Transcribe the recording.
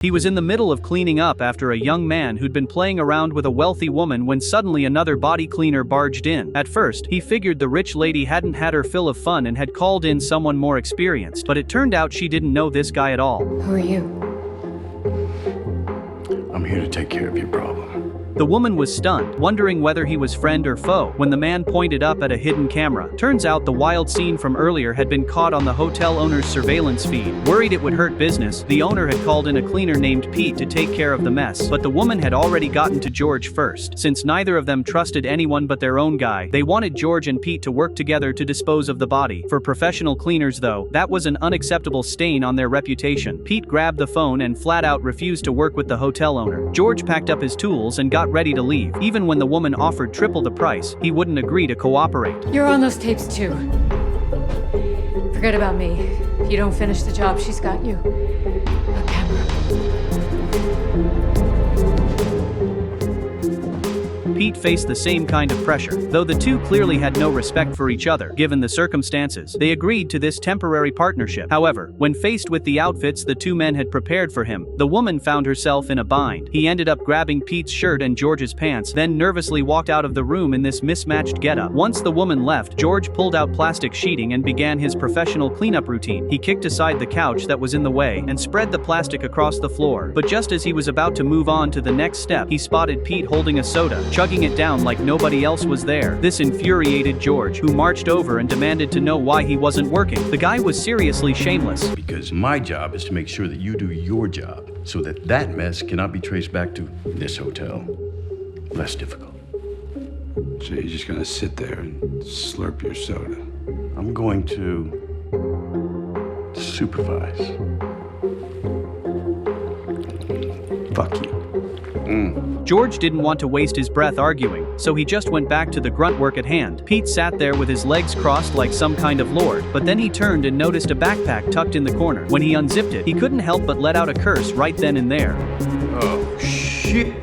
He was in the middle of cleaning up after a young man who'd been playing around with a wealthy woman when suddenly another body cleaner barged in. At first, he figured the rich lady hadn't had her fill of fun and had called in someone more experienced, but it turned out she didn't know this guy at all. Who are you? I'm here to take care of your problem. The woman was stunned, wondering whether he was friend or foe, when the man pointed up at a hidden camera. Turns out the wild scene from earlier had been caught on the hotel owner's surveillance feed. Worried it would hurt business, the owner had called in a cleaner named Pete to take care of the mess, but the woman had already gotten to George first. Since neither of them trusted anyone but their own guy, they wanted George and Pete to work together to dispose of the body. For professional cleaners though, that was an unacceptable stain on their reputation. Pete grabbed the phone and flat out refused to work with the hotel owner. George packed up his tools and got ready to leave. Even when the woman offered triple the price, he wouldn't agree to cooperate. You're on those tapes too. Forget about me. If you don't finish the job, she's got you. A camera. Pete faced the same kind of pressure. Though the two clearly had no respect for each other, given the circumstances, they agreed to this temporary partnership. However, when faced with the outfits the two men had prepared for him, the woman found herself in a bind. He ended up grabbing Pete's shirt and George's pants, then nervously walked out of the room in this mismatched getup. Once the woman left, George pulled out plastic sheeting and began his professional cleanup routine. He kicked aside the couch that was in the way and spread the plastic across the floor. But just as he was about to move on to the next step, he spotted Pete holding a soda, chugging it down like nobody else was there. This infuriated George, who marched over and demanded to know why he wasn't working. The guy was seriously shameless. Because my job is to make sure that you do your job, so that that mess cannot be traced back to this hotel. Less difficult. So you're just gonna sit there and slurp your soda? I'm going to supervise. Fuck you. George didn't want to waste his breath arguing, so he just went back to the grunt work at hand. Pete sat there with his legs crossed like some kind of lord, but then he turned and noticed a backpack tucked in the corner. When he unzipped it, he couldn't help but let out a curse right then and there. Oh, shit.